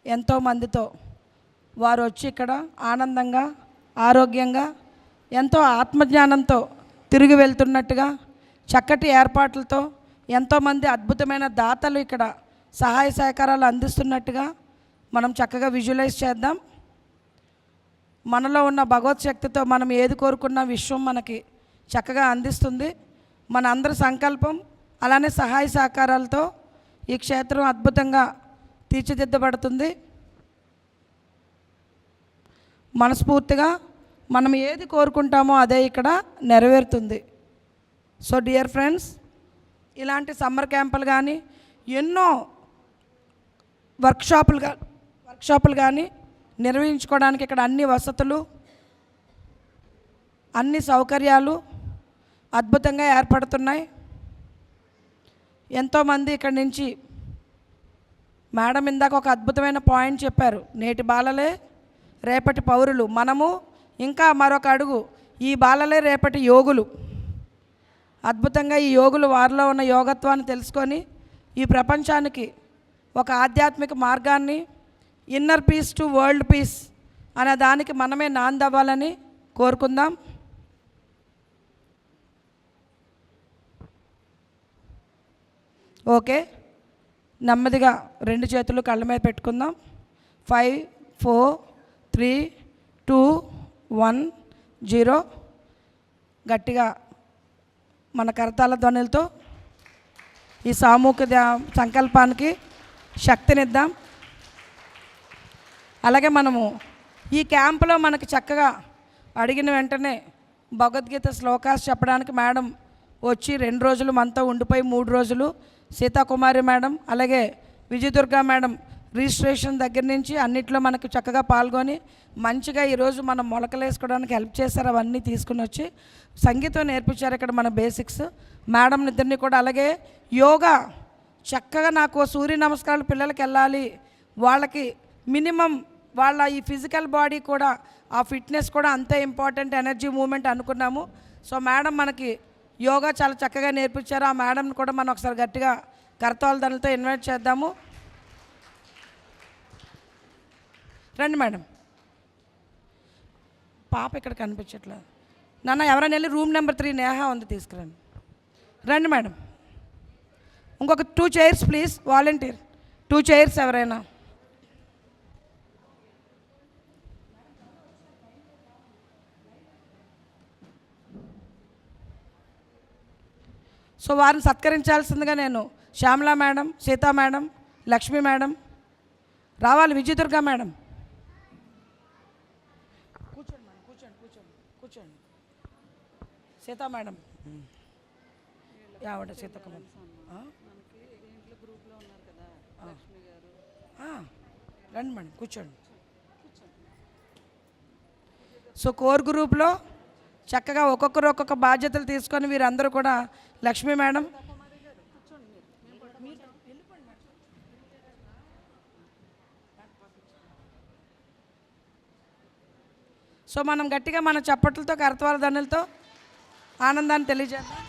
ఎంతోమందితో వారు వచ్చి ఇక్కడ ఆనందంగా ఆరోగ్యంగా ఎంతో ఆత్మజ్ఞానంతో తిరిగి వెళ్తున్నట్టుగా చక్కటి ఏర్పాట్లతో ఎంతోమంది అద్భుతమైన దాతలు ఇక్కడ సహాయ సహకారాలు అందిస్తున్నట్టుగా మనం చక్కగా విజువలైజ్ చేద్దాం. మనలో ఉన్న భగవత్ శక్తితో మనం ఏది కోరుకున్న విశ్వం మనకి చక్కగా అందిస్తుంది. మన అందరి సంకల్పం అలానే సహాయ సహకారాలతో ఈ క్షేత్రం అద్భుతంగా తీర్చిదిద్దబడుతుంది. మనస్ఫూర్తిగా మనం ఏది కోరుకుంటామో అదే ఇక్కడ నెరవేరుతుంది. సో డియర్ ఫ్రెండ్స్, ఇలాంటి సమ్మర్ క్యాంపులు కానీ ఎన్నో వర్క్షాపులు కానీ నిర్వహించుకోవడానికి ఇక్కడ అన్ని వసతులు అన్ని సౌకర్యాలు అద్భుతంగా ఏర్పడుతున్నాయి. ఎంతోమంది ఇక్కడి నుంచి మేడం ఇందాక ఒక అద్భుతమైన పాయింట్ చెప్పారు, నేటి బాలలే రేపటి పౌరులు. మనము ఇంకా మరొక అడుగు, ఈ బాలలే రేపటి యోగులు. అద్భుతంగా ఈ యోగులు వారిలో ఉన్న యోగత్వాన్ని తెలుసుకొని ఈ ప్రపంచానికి ఒక ఆధ్యాత్మిక మార్గాన్ని, inner peace to world peace అనే దానికి మనమే నాందవ్వాలని కోరుకుందాం. ఓకే, నెమ్మదిగా 2 చేతులు కళ్ళ మీద పెట్టుకుందాం. 5 4 3 2 1 0. గట్టిగా మన కరతాళ ధ్వనులతో ఈ సామూహిక సంకల్పానికి శక్తినిద్దాం. అలాగే మనము ఈ క్యాంపులో మనకి చక్కగా అడిగిన వెంటనే భగవద్గీత శ్లోకాస్ చెప్పడానికి మేడం వచ్చి 2 రోజులు మనతో ఉండిపోయి 3 రోజులు సీతాకుమారి మేడం అలాగే విజయదుర్గ మేడం రిజిస్ట్రేషన్ దగ్గర నుంచి అన్నిట్లో మనకు చక్కగా పాల్గొని మంచిగా ఈరోజు మనం మొలకలు వేసుకోవడానికి హెల్ప్ చేశారు. అవన్నీ తీసుకుని వచ్చి సంగీతం నేర్పించారు ఇక్కడ మన బేసిక్స్ మేడం ఇద్దరిని కూడా. అలాగే యోగా చక్కగా నాకు సూర్య నమస్కారాలు పిల్లలకి వెళ్ళాలి, వాళ్ళకి మినిమం వాళ్ళ ఈ ఫిజికల్ బాడీ కూడా ఆ ఫిట్నెస్ కూడా అంతే ఇంపార్టెంట్, ఎనర్జీ మూమెంట్ అనుకున్నాము. సో మేడం మనకి యోగా చాలా చక్కగా నేర్పించారు. ఆ మేడంని కూడా మనం ఒకసారి గట్టిగా కరతాళ ధ్వనులతో ఇన్వైట్ చేద్దాము. రండి మేడం. పాప ఇక్కడ కనిపించట్లేదు. నాన్న ఎవరైనా వెళ్ళి రూమ్ నెంబర్ 3 నేహ ఉంది తీసుకురండి. రండి మేడం. ఇంకొక 2 చైర్స్ ప్లీజ్, వాలంటీర్ 2 చైర్స్ ఎవరైనా. సో వారిని సత్కరించాల్సిందిగా నేను Shyamala madam, Sita madam, Lakshmi madam రావాలి, విజయదుర్గ మేడం కూర్చోండి మేడం, కూర్చోండి. సీతా మేడం ఆవిడ సీతక్క మేడం రండి మేడం కూర్చోండి. సో కోర్ గ్రూప్లో చక్కగా ఒక్కొక్కరు ఒక్కొక్క బాధ్యతలు తీసుకొని వీరందరూ కూడా లక్ష్మీ మేడం సో మనం గట్టిగా మన చప్పట్లతో కరతాళ ధ్వనులతో ఆనందాన్ని తెలియజేద్దాం.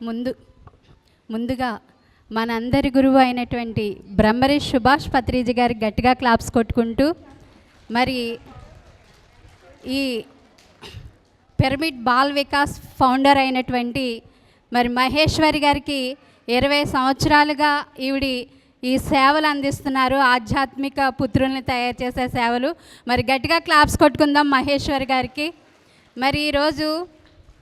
ముందుగా మనందరి గురువు అయినటువంటి బ్రహ్మరి సుభాష్ పత్రిజీ గారికి గట్టిగా క్లాప్స్ కొట్టుకుంటూ, మరి ఈ పిరమిడ్ బాల్ వికాస్ ఫౌండర్ అయినటువంటి మరి మహేశ్వరి గారికి 20 సంవత్సరాలుగా ఈవిడి ఈ సేవలు అందిస్తున్నారు, ఆధ్యాత్మిక పుత్రుల్ని తయారు చేసే సేవలు. మరి గట్టిగా క్లాప్స్ కొట్టుకుందాం మహేశ్వరి గారికి. మరి ఈరోజు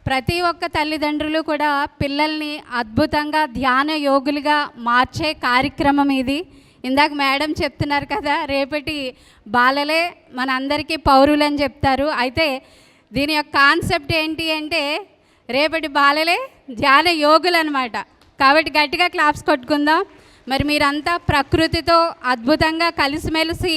ప్రతి ఒక్క తల్లిదండ్రులు కూడా పిల్లల్ని అద్భుతంగా ధ్యాన యోగులుగా మార్చే కార్యక్రమం ఇది. ఇందాక మేడం చెప్తున్నారు కదా, రేపటి బాలలే మన అందరికీ పౌరులు అని చెప్తారు. అయితే దీని యొక్క కాన్సెప్ట్ ఏంటి అంటే, రేపటి బాలలే ధ్యాన యోగులు అనమాట. కాబట్టి గట్టిగా క్లాప్స్ కొట్టుకుందాం. మరి మీరంతా ప్రకృతితో అద్భుతంగా కలిసిమెలిసి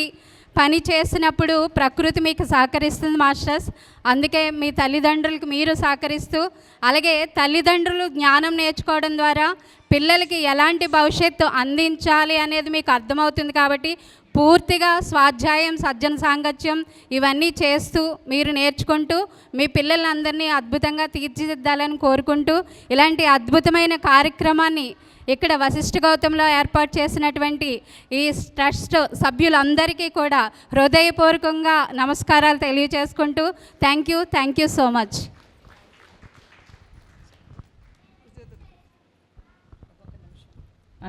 పని చేసినప్పుడు ప్రకృతి మీకు సహకరిస్తుంది మాస్టర్స్. అందుకే మీ తల్లిదండ్రులకు మీరు సహకరిస్తూ, అలాగే తల్లిదండ్రులు జ్ఞానం నేర్చుకోవడం ద్వారా పిల్లలకి ఎలాంటి భవిష్యత్తు అందించాలి అనేది మీకు అర్థమవుతుంది. కాబట్టి పూర్తిగా స్వాధ్యాయం, సజ్జన సాంగత్యం ఇవన్నీ చేస్తూ మీరు నేర్చుకుంటూ మీ పిల్లలందరినీ అద్భుతంగా తీర్చిదిద్దాలని కోరుకుంటూ, ఇలాంటి అద్భుతమైన కార్యక్రమాన్ని ఇక్కడ వశిష్ఠ గౌతంలో ఏర్పాటు చేసినటువంటి ఈ ట్రస్ట్ సభ్యులందరికీ కూడా హృదయపూర్వకంగా నమస్కారాలు తెలియజేసుకుంటూ థ్యాంక్ యూ సో మచ్.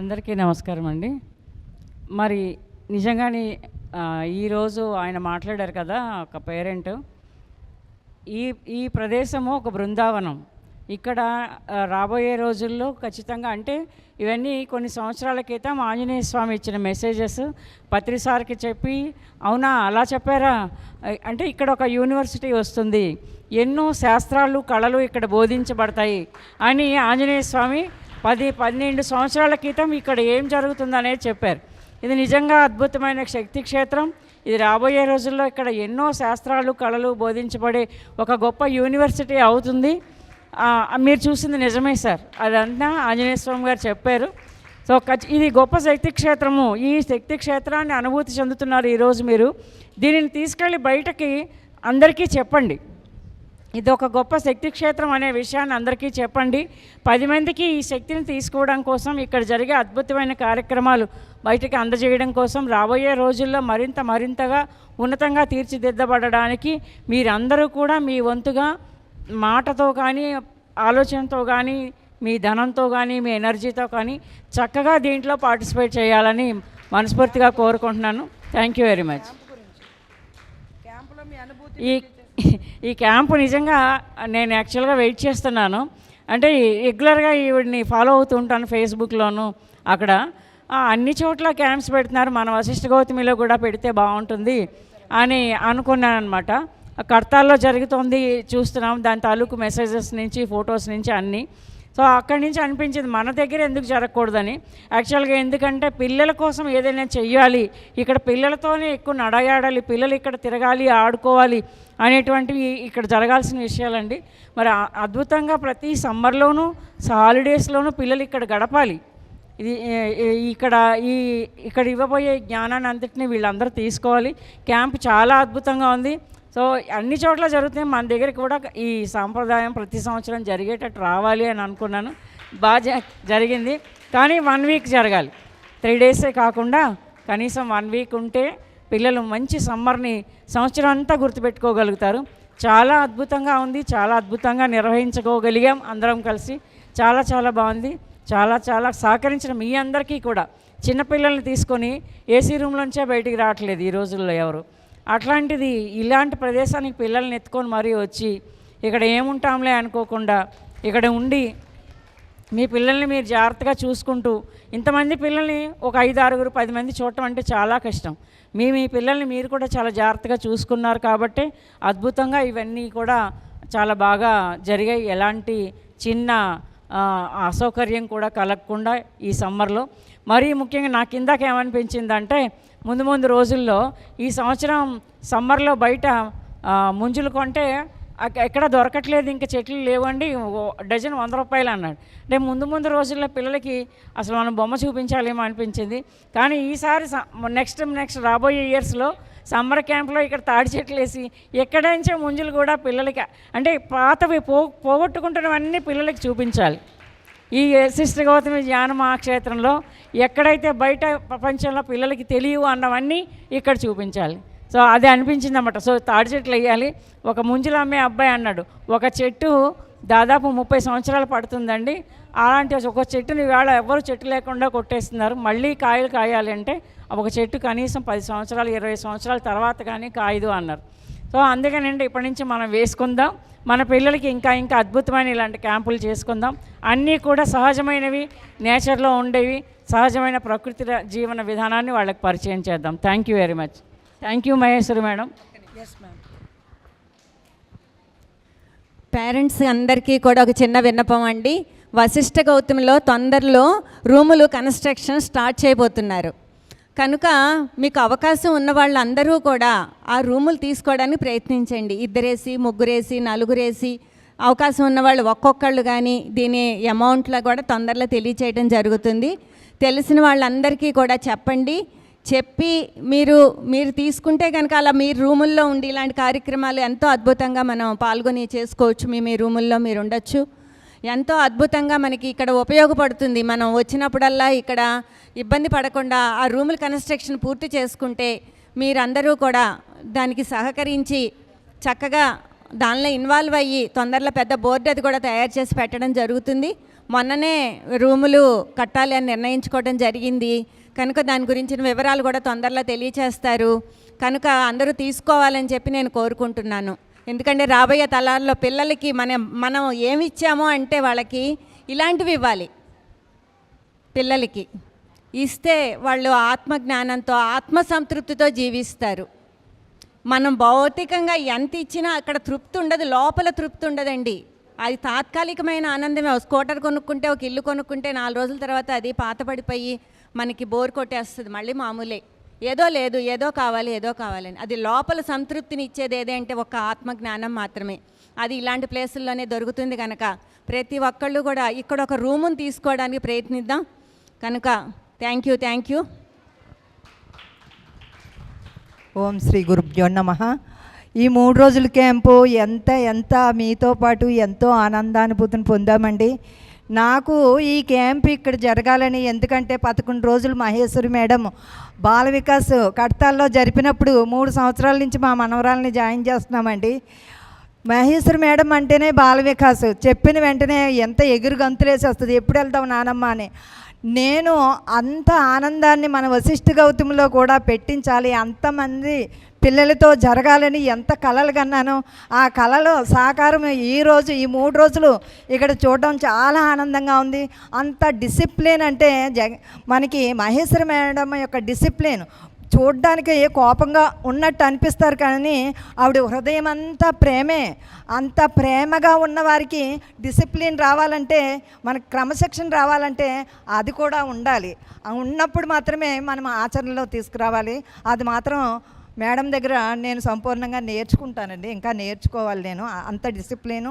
అందరికీ నమస్కారం అండి. మరి నిజంగానే ఈరోజు ఆయన మాట్లాడారు కదా, ఒక పేరెంట్, ఈ ప్రదేశము ఒక బృందావనం. ఇక్కడ రాబోయే రోజుల్లో ఖచ్చితంగా, అంటే ఇవన్నీ కొన్ని సంవత్సరాల క్రితం ఆంజనేయ స్వామి ఇచ్చిన మెసేజెస్ పత్రిసార్కి చెప్పి, అవునా అలా చెప్పారా అంటే ఇక్కడ ఒక యూనివర్సిటీ వస్తుంది, ఎన్నో శాస్త్రాలు కళలు ఇక్కడ బోధించబడతాయి అని ఆంజనేయ స్వామి 10-12 సంవత్సరాల క్రితం ఇక్కడ ఏం జరుగుతుందనేది చెప్పారు. ఇది నిజంగా అద్భుతమైన శక్తి క్షేత్రం. ఇది రాబోయే రోజుల్లో ఇక్కడ ఎన్నో శాస్త్రాలు కళలు బోధించబడే ఒక గొప్ప యూనివర్సిటీ అవుతుంది. మీరు చూసింది నిజమే సార్, అదంతా ఆంజనేయ స్వామి గారు చెప్పారు. సో ఇది గొప్ప శక్తి క్షేత్రము. ఈ శక్తి క్షేత్రాన్ని అనుభూతి చెందుతున్నారు ఈరోజు మీరు. దీనిని తీసుకెళ్ళి బయటకి అందరికీ చెప్పండి. ఇది ఒక గొప్ప శక్తి క్షేత్రం అనే విషయాన్ని అందరికీ చెప్పండి. 10 మందికి ఈ శక్తిని తీసుకోవడం కోసం, ఇక్కడ జరిగే అద్భుతమైన కార్యక్రమాలు బయటకి అందజేయడం కోసం, రాబోయే రోజుల్లో మరింతగా ఉన్నతంగా తీర్చిదిద్దబడడానికి మీరందరూ కూడా మీ వంతుగా మాటతో కానీ, ఆలోచనతో కానీ, మీ ధనంతో కానీ, మీ ఎనర్జీతో కానీ చక్కగా దీంట్లో పార్టిసిపేట్ చేయాలని మనస్ఫూర్తిగా కోరుకుంటున్నాను. Thank you very much. ఈ క్యాంపు నిజంగా నేను యాక్చువల్గా వెయిట్ చేస్తున్నాను. అంటే రెగ్యులర్గా ఈవిడిని ఫాలో అవుతూ ఉంటాను ఫేస్బుక్లోను. అక్కడ అన్ని చోట్ల క్యాంప్స్ పెడుతున్నారు, మన వశిష్ఠ గౌతమిలో కూడా పెడితే బాగుంటుంది అని అనుకున్నాను అనమాట. కడతాల్లో జరుగుతుంది చూస్తున్నాం, దాని తాలూకు మెసేజెస్ నుంచి, ఫొటోస్ నుంచి అన్నీ. సో అక్కడి నుంచి అనిపించింది మన దగ్గర ఎందుకు జరగకూడదని. యాక్చువల్గా ఎందుకంటే పిల్లల కోసం ఏదైనా చెయ్యాలి, ఇక్కడ పిల్లలతోనే ఎక్కువ నడయాడాలి, పిల్లలు ఇక్కడ తిరగాలి, ఆడుకోవాలి అనేటువంటివి ఇక్కడ జరగాల్సిన విషయాలండి. మరి అద్భుతంగా ప్రతి సమ్మర్లోనూ హాలిడేస్లోనూ పిల్లలు ఇక్కడ గడపాలి. ఇది ఇక్కడ ఇవ్వబోయే జ్ఞానాన్ని అంతటినీ వీళ్ళందరూ తీసుకోవాలి. క్యాంప్ చాలా అద్భుతంగా ఉంది. సో అన్ని చోట్ల జరుగుతాయి, మన దగ్గరికి కూడా ఈ సాంప్రదాయం ప్రతి సంవత్సరం జరిగేటట్టు రావాలి అని అనుకున్నాను. బాగా జరిగింది. కానీ 1 వీక్ జరగాలి, 3 డేసే కాకుండా కనీసం 1 వీక్ ఉంటే పిల్లలు మంచి సమ్మర్ని సంవత్సరం అంతా గుర్తుపెట్టుకోగలుగుతారు. చాలా అద్భుతంగా ఉంది, చాలా అద్భుతంగా నిర్వహించుకోగలిగాం అందరం కలిసి. చాలా బాగుంది. చాలా సహకరించిన మీ అందరికీ కూడా. చిన్నపిల్లల్ని తీసుకొని ఏసీ రూమ్లోంచే బయటికి రావట్లేదు ఈ రోజుల్లో ఎవరు. అట్లాంటిది ఇలాంటి ప్రదేశానికి పిల్లల్ని ఎత్తుకొని మరీ వచ్చి ఇక్కడ ఏముంటాంలే అనుకోకుండా ఇక్కడ ఉండి మీ పిల్లల్ని మీరు జాగ్రత్తగా చూసుకుంటూ, ఇంతమంది పిల్లల్ని ఒక 5-6, 10 మంది చూడటం అంటే చాలా కష్టం. మీ పిల్లల్ని మీరు కూడా చాలా జాగ్రత్తగా చూసుకున్నారు కాబట్టి అద్భుతంగా ఇవన్నీ కూడా చాలా బాగా జరిగాయి. ఎలాంటి చిన్న అసౌకర్యం కూడా కలగకుండా ఈ సమ్మర్లో. మరీ ముఖ్యంగా నాకు ఇందాక ఏమనిపించిందంటే, ముందు రోజుల్లో ఈ సంవత్సరం సమ్మర్లో బయట ముంజులు కొంటే ఎక్కడ దొరకట్లేదు, ఇంకా చెట్లు లేవండి, డజన్ 100 రూపాయలు అన్నాడు. అంటే ముందు రోజుల్లో పిల్లలకి అసలు మనం బొమ్మ చూపించాలేమో అనిపించింది. కానీ ఈసారి నెక్స్ట్ రాబోయే ఇయర్స్లో సమ్మర్ క్యాంప్లో ఇక్కడ తాడి చెట్లు వేసి ఎక్కడించే ముంజులు కూడా పిల్లలకి, అంటే పాతవి పోగొట్టుకుంటున్నవన్నీ పిల్లలకి చూపించాలి. ఈ సిస్టర్ గౌతమి ధ్యాన మహాక్షేత్రంలో ఎక్కడైతే బయట ప్రపంచంలో పిల్లలకి తెలియవు అన్నవన్నీ ఇక్కడ చూపించాలి. సో అది అనిపించింది అన్నమాట. సో తాడి చెట్లు వేయాలి. ఒక ముంజులు అమ్మే అబ్బాయి అన్నాడు, ఒక చెట్టు దాదాపు 30 సంవత్సరాలు పడుతుందండి, అలాంటి ఒక చెట్టుని వేళ ఎవరు చెట్టు లేకుండా కొట్టేస్తున్నారు, మళ్ళీ కాయలు కాయాలి అంటే ఒక చెట్టు కనీసం 10 సంవత్సరాలు 20 సంవత్సరాల తర్వాత కానీ కాయదు అన్నారు. సో అందుకనండి ఇప్పటి నుంచి మనం వేసుకుందాం, మన పిల్లలకి ఇంకా ఇంకా అద్భుతమైన ఇలాంటి క్యాంపులు చేసుకుందాం. అన్నీ కూడా సహజమైనవి, నేచర్లో ఉండేవి, సహజమైన ప్రకృతి జీవన విధానాన్ని వాళ్ళకి పరిచయం చేద్దాం. Thank you very much. Thank you Maheshwari madam. Yes ma'am. Parents అందరికీ కూడా ఒక చిన్న విన్నపం అండి. వశిష్ఠ గౌతమిలో తొందరలో రూములు కన్స్ట్రక్షన్ స్టార్ట్ చేయబోతున్నారు కనుక మీకు అవకాశం ఉన్న వాళ్ళందరూ కూడా ఆ రూములు తీసుకోవడానికి ప్రయత్నించండి. 2 3 4 అవకాశం ఉన్నవాళ్ళు ఒక్కొక్కళ్ళు కానీ దీని అమౌంట్లో కూడా తొందరలో తెలియచేయడం జరుగుతుంది. తెలిసిన వాళ్ళందరికీ కూడా చెప్పండి. చెప్పి మీరు తీసుకుంటే కనుక అలా మీ రూముల్లో ఉండి ఇలాంటి కార్యక్రమాలు ఎంతో అద్భుతంగా మనం పాల్గొని చేసుకోవచ్చు. మీ రూముల్లో మీరు ఉండొచ్చు. ఎంతో అద్భుతంగా మనకి ఇక్కడ ఉపయోగపడుతుంది. మనం వచ్చినప్పుడల్లా ఇక్కడ ఇబ్బంది పడకుండా ఆ రూముల కన్స్ట్రక్షన్ పూర్తి చేసుకుంటే మీరందరూ కూడా దానికి సహకరించి చక్కగా దానిలో ఇన్వాల్వ్ అయ్యి తొందరలో పెద్ద బోర్డు అది కూడా తయారు చేసి పెట్టడం జరుగుతుంది. మొన్ననే రూములు కట్టాలి అని నిర్ణయించుకోవడం జరిగింది కనుక దాని గురించిన వివరాలు కూడా తొందరలో తెలియచేస్తారు కనుక అందరూ తీసుకోవాలని చెప్పి నేను కోరుకుంటున్నాను. ఎందుకంటే రాబోయే తరాల్లో పిల్లలకి మనం ఏమి ఇచ్చామో అంటే వాళ్ళకి ఇలాంటివి ఇవ్వాలి. పిల్లలకి ఇస్తే వాళ్ళు ఆత్మజ్ఞానంతో ఆత్మసంతృప్తితో జీవిస్తారు. మనం భౌతికంగా ఎంత ఇచ్చినా అక్కడ తృప్తి ఉండదు, లోపల తృప్తి ఉండదండి. అది తాత్కాలికమైన ఆనందమే. ఒక స్కూటర్ కొనుక్కుంటే, ఒక ఇల్లు కొనుక్కుంటే 4 రోజుల తర్వాత అది పాతపడిపోయి మనకి బోర్ కొట్టేస్తుంది, మళ్ళీ మామూలే. ఏదో లేదు, ఏదో కావాలని. అది లోపల సంతృప్తిని ఇచ్చేది ఏదంటే ఒక ఆత్మజ్ఞానం మాత్రమే. అది ఇలాంటి ప్లేసుల్లోనే దొరుకుతుంది కనుక ప్రతి ఒక్కళ్ళు కూడా ఇక్కడ ఒక రూమును తీసుకోవడానికి ప్రయత్నిద్దాం. కనుక థ్యాంక్ యూ. ఓం శ్రీ గురుభ్యో నమః. ఈ 3 రోజుల క్యాంపు ఎంత మీతో పాటు ఎంతో ఆనందానుభూతిని పొందామండి. నాకు ఈ క్యాంప్ ఇక్కడ జరగాలని, ఎందుకంటే 11 రోజులు మహేశ్వరి మేడం బాల వికాస్ కడతాల్లో జరిపినప్పుడు 3 సంవత్సరాల నుంచి మా మనవరాలని జాయిన్ చేస్తున్నామండి. మహేశ్వరి మేడం అంటేనే బాల వికాస్, చెప్పిన వెంటనే ఎంత ఎగురు గంతులేసేస్తుంది, ఎప్పుడు వెళ్తావు నానమ్మ అని. నేను అంత ఆనందాన్ని మన వశిష్ఠ గౌతమిలో కూడా పెట్టించాలి, అంతమంది పిల్లలతో జరగాలని ఎంత కలలు కన్నానో ఆ కళలో సాకారం ఈ 3 రోజులు ఇక్కడ చూడడం చాలా ఆనందంగా ఉంది. అంత డిసిప్లిన్ అంటే మనకి మహేశ్వరి మేడం యొక్క డిసిప్లిన్ చూడ్డానికి కోపంగా ఉన్నట్టు అనిపిస్తారు కానీ ఆవిడ హృదయం అంతా ప్రేమే. అంత ప్రేమగా ఉన్నవారికి డిసిప్లిన్ రావాలంటే, మనకు క్రమశిక్షణ రావాలంటే అది కూడా ఉండాలి. ఉన్నప్పుడు మాత్రమే మనం ఆచరణలో తీసుకురావాలి. అది మాత్రం మేడం దగ్గర నేను సంపూర్ణంగా నేర్చుకుంటానండి. ఇంకా నేర్చుకోవాలి నేను. అంత డిసిప్లిను,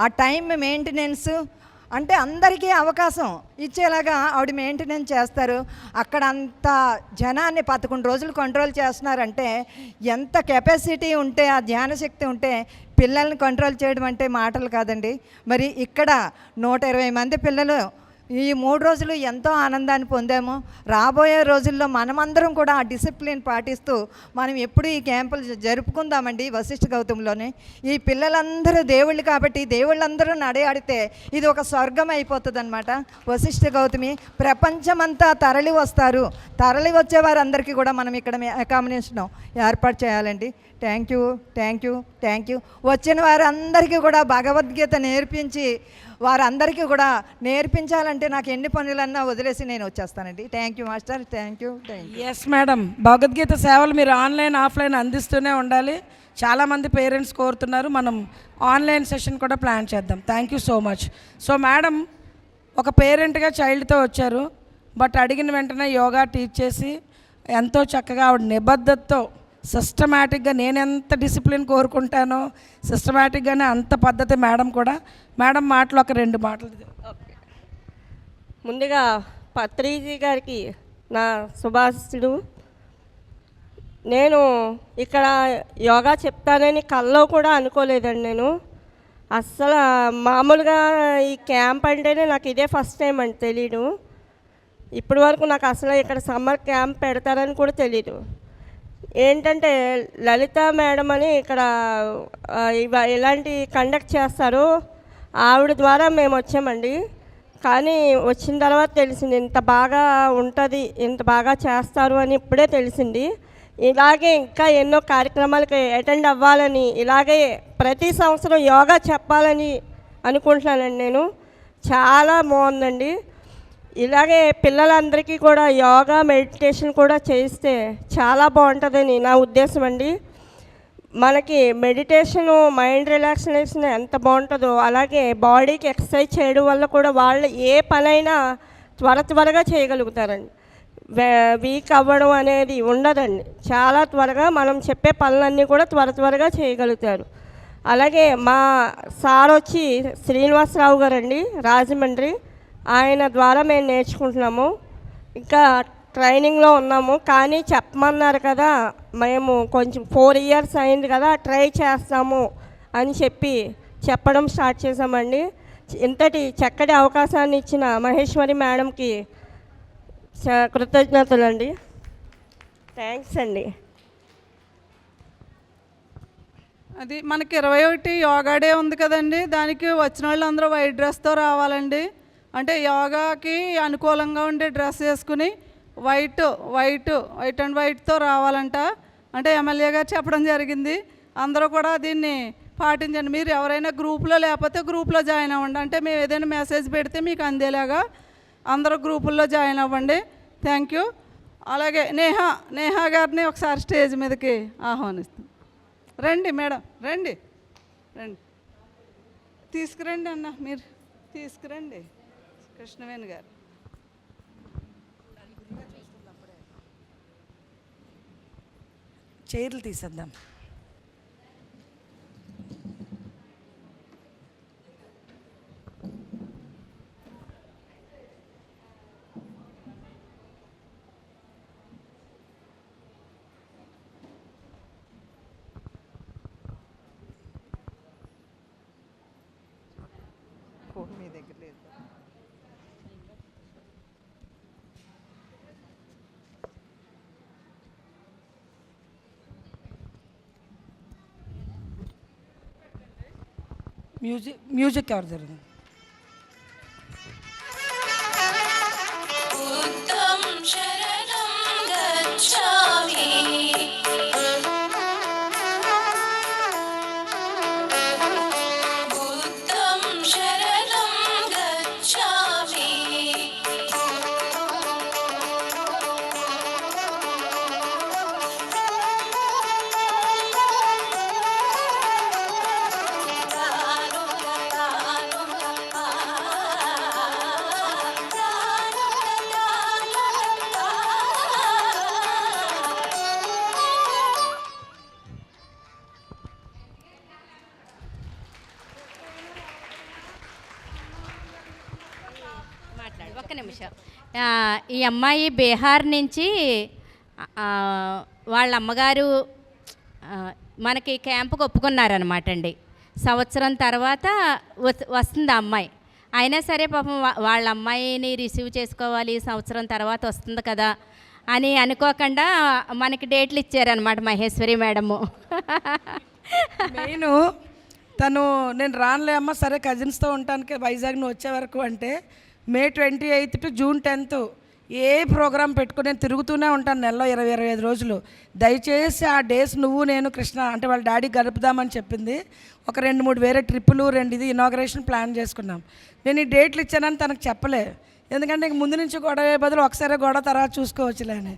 ఆ టైం మెయింటెనెన్స్ అంటే అందరికీ అవకాశం ఇచ్చేలాగా ఆవిడ మెయింటెనెన్స్ చేస్తారు. అక్కడ అంత జనాన్ని 11 రోజులు కంట్రోల్ చేస్తున్నారంటే ఎంత కెపాసిటీ ఉంటే, ఆ ధ్యాన శక్తి ఉంటే పిల్లల్ని కంట్రోల్ చేయడం అంటే మాటలు కాదండి. మరి ఇక్కడ 120 మంది పిల్లలు ఈ 3 రోజులు ఎంతో ఆనందాన్ని పొందాము. రాబోయే రోజుల్లో మనమందరం కూడా ఆ డిసిప్లిన్ పాటిస్తూ మనం ఎప్పుడు ఈ క్యాంపులు జరుపుకుందామండి వశిష్ఠ గౌతమిలోనే. ఈ పిల్లలందరూ దేవుళ్ళు కాబట్టి దేవుళ్ళందరూ నడయాడితే ఇది ఒక స్వర్గం అయిపోతుంది అనమాట. వశిష్ఠ గౌతమి ప్రపంచమంతా తరలి వస్తారు. తరలి వచ్చే వారందరికీ కూడా మనం ఇక్కడ అకామిడేషన్ ఏర్పాటు చేయాలండి. Thank you. వచ్చిన వారందరికీ కూడా భగవద్గీత నేర్పించి వారందరికీ కూడా నేర్పించాలంటే నాకు ఎన్ని పనులన్నా వదిలేసి నేను వచ్చేస్తానండి. Thank you master. Thank you. Yes madam, Bhagavad Gita సేవలు మీరు ఆన్లైన్ ఆఫ్లైన్ అందిస్తూనే ఉండాలి. చాలామంది పేరెంట్స్ కోరుతున్నారు. మనం ఆన్లైన్ సెషన్ కూడా ప్లాన్ చేద్దాం. Thank you so much. So madam ఒక పేరెంట్గా చైల్డ్తో వచ్చారు, బట్ అడిగిన వెంటనే యోగా టీచ్ చేసి ఎంతో చక్కగా ఆవిడ నిబద్ధతతో సిస్టమేటిక్గా, నేను ఎంత డిసిప్లిన్ కోరుకుంటానో సిస్టమేటిక్గానే అంత పద్ధతి మేడం కూడా. మేడం మాటలు ఒక 2 మాటలు. ఓకే, ముందుగా పత్రిజీ గారికి నా శుభాశీస్సులు. నేను ఇక్కడ యోగా చెప్తానని కల్లో కూడా అనుకోలేదండి. నేను అస్సలు మామూలుగా ఈ క్యాంప్ అంటేనే నాకు ఇదే ఫస్ట్ టైం అండి తెలీదు. ఇప్పటి వరకు నాకు అసలు ఇక్కడ సమ్మర్ క్యాంప్ పెడతారని కూడా తెలీదు. ఏంటంటే లలిత మేడం అని ఇక్కడ ఇలాంటి కండక్ట్ చేస్తారు, ఆవిడ ద్వారా మేము వచ్చామండి. కానీ వచ్చిన తర్వాత తెలిసింది ఇంత బాగా ఉంటుంది, ఇంత బాగా చేస్తారు అని ఇప్పుడే తెలిసింది. ఇలాగే ఇంకా ఎన్నో కార్యక్రమాలకి అటెండ్ అవ్వాలని, ఇలాగే ప్రతి సంవత్సరం యోగా చెప్పాలని అనుకుంటున్నానండి నేను. చాలా బాగుందండి. ఇలాగే పిల్లలందరికీ కూడా యోగా మెడిటేషన్ కూడా చేస్తే చాలా బాగుంటుందని నా ఉద్దేశం అండి. మనకి మెడిటేషను మైండ్ రిలాక్సేషన్ ఎంత బాగుంటుందో అలాగే బాడీకి ఎక్సర్సైజ్ చేయడం వల్ల కూడా వాళ్ళు ఏ పనైనా త్వరగా చేయగలుగుతారండి. వీక్ అవ్వడం అనేది ఉండదండి. చాలా త్వరగా మనం చెప్పే పనులన్నీ కూడా త్వరగా చేయగలుగుతారు. అలాగే మా సార్ వచ్చి శ్రీనివాసరావు గారండి, రాజమండ్రి. ఆయన ద్వారా మేము నేర్చుకుంటున్నాము, ఇంకా ట్రైనింగ్లో ఉన్నాము. కానీ చెప్పమన్నారు కదా, మేము కొంచెం 4 ఇయర్స్ అయింది కదా, ట్రై చేస్తాము అని చెప్పడం స్టార్ట్ చేసామండి. ఇంతటి చక్కటి అవకాశాన్ని ఇచ్చిన మహేశ్వరి మేడంకి కృతజ్ఞతలండి. థ్యాంక్స్ అండి. అది మనకి 21 యోగా డే ఉంది కదండి, దానికి వచ్చిన వాళ్ళందరూ వైట్ డ్రెస్తో రావాలండి. అంటే యోగాకి అనుకూలంగా ఉండే డ్రెస్ వేసుకుని వైట్ అండ్ వైట్తో రావాలంట. అంటే ఎమ్మెల్యే గారు చెప్పడం జరిగింది. అందరూ కూడా దీన్ని పాటించండి. మీరు ఎవరైనా గ్రూప్లో లేకపోతే గ్రూప్లో జాయిన్ అవ్వండి. అంటే మేము ఏదైనా మెసేజ్ పెడితే మీకు అందేలాగా అందరూ గ్రూపుల్లో జాయిన్ అవ్వండి. Thank you. అలాగే నేహా గారిని ఒకసారి స్టేజ్ మీదకి ఆహ్వానిస్తాం. రండి మేడం, రండి. తీసుకురండి అన్న, మీరు తీసుకురండి. కృష్ణవేణి గారు చైర్లు తీసేద్దాం. మీ దగ్గర లేదు. మ్యూజిక్ ఎవరు జరిగింది? ఒక్క నిమిషం. ఈ అమ్మాయి బీహార్ నుంచి వాళ్ళ అమ్మగారు మనకి క్యాంపుకి ఒప్పుకున్నారనమాట అండి. సంవత్సరం తర్వాత వస్తుంది ఆ అమ్మాయి. అయినా సరే పాపం వాళ్ళ అమ్మాయిని రిసీవ్ చేసుకోవాలి, సంవత్సరం తర్వాత వస్తుంది కదా అని అనుకోకుండా మనకి డేట్లు ఇచ్చారనమాట మహేశ్వరి మేడము. నేను రానులే అమ్మ, సరే కజిన్స్తో ఉంటానికి వైజాగ్ నువ్వు వచ్చే వరకు అంటే మే 28 టు జూన్ 10 ఏ ప్రోగ్రాం పెట్టుకుని నేను తిరుగుతూనే ఉంటాను నెలలో 20-25 రోజులు. దయచేసి ఆ డేస్ నువ్వు నేను కృష్ణ అంటే వాళ్ళ డాడీ గడుపుదామని చెప్పింది. ఒక 2-3 వేరే ట్రిప్పులు, 2 ఇది ఇనాగ్రేషన్ ప్లాన్ చేసుకున్నాం. నేను ఈ డేట్లు ఇచ్చానని తనకు చెప్పలే, ఎందుకంటే ఇంక ముందు నుంచి గొడవ బదులు ఒకసారి గొడవ తర్వాత చూసుకోవచ్చులే అని.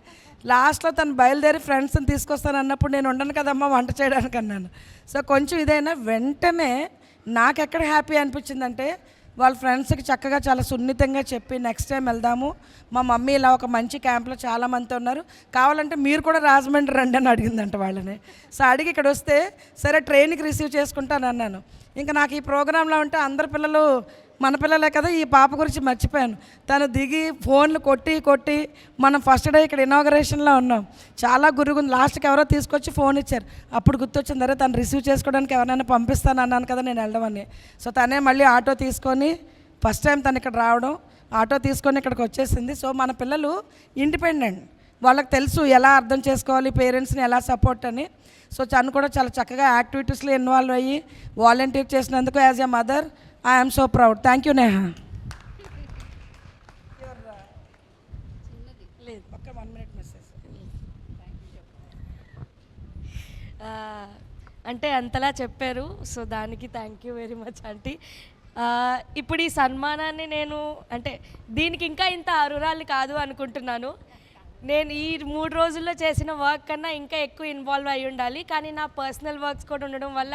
లాస్ట్లో తను బయలుదేరి ఫ్రెండ్స్ని తీసుకొస్తాను అన్నప్పుడు నేను ఉండను కదమ్మా వంట చేయడానికి అన్నాను. సో కొంచెం ఇదైనా వెంటనే నాకెక్కడ హ్యాపీ అనిపించిందంటే వాళ్ళ ఫ్రెండ్స్కి చక్కగా చాలా సున్నితంగా చెప్పి నెక్స్ట్ టైం వెళ్దాము, మా మమ్మీ ఇలా ఒక మంచి క్యాంప్లో చాలామంది ఉన్నారు, కావాలంటే మీరు కూడా రాజమండ్రి రండి అని అడిగిందంట వాళ్ళని. సో అడిగి ఇక్కడ వస్తే సరే ట్రైన్కి రిసీవ్ చేసుకుంటాను అన్నాను. ఇంకా నాకు ఈ ప్రోగ్రాంలో ఉంటే అందరు పిల్లలు మన పిల్లలే కదా. ఈ పాప గురించి మర్చిపోయాను. తను దిగి ఫోన్లు కొట్టి మనం ఫస్ట్ డే ఇక్కడ ఇనాగరేషన్లో ఉన్నాం. చాలా గురుగుంది. లాస్ట్కి ఎవరో తీసుకొచ్చి ఫోన్ ఇచ్చారు. అప్పుడు గుర్తొచ్చింది, అరే తను రిసీవ్ చేసుకోవడానికి ఎవరైనా పంపిస్తాను అన్నాను కదా నేను వెళ్ళమని. సో తనే మళ్ళీ ఆటో తీసుకొని ఫస్ట్ టైం తను ఇక్కడ రావడం, ఆటో తీసుకొని ఇక్కడికి వచ్చేసింది. సో మన పిల్లలు ఇండిపెండెంట్, వాళ్ళకి తెలుసు ఎలా అర్థం చేసుకోవాలి, పేరెంట్స్ని ఎలా సపోర్ట్ అని. సో తను కూడా చాలా చక్కగా యాక్టివిటీస్లో ఇన్వాల్వ్ అయ్యి వాలంటీర్ చేసినందుకు as a mother I'm so proud. Thank you Neha. అంటే అంతలా చెప్పారు, సో దానికి thank you very much aunty. ఇప్పుడు ఈ సన్మానాన్ని నేను అంటే దీనికి ఇంకా ఇంత అర్హురాలు కాదు అనుకుంటున్నాను. నేను ఈ 3 రోజుల్లో చేసిన వర్క్ కన్నా ఇంకా ఎక్కువ ఇన్వాల్వ్ అయ్యి ఉండాలి, కానీ నా పర్సనల్ వర్క్స్ కూడా ఉండడం వల్ల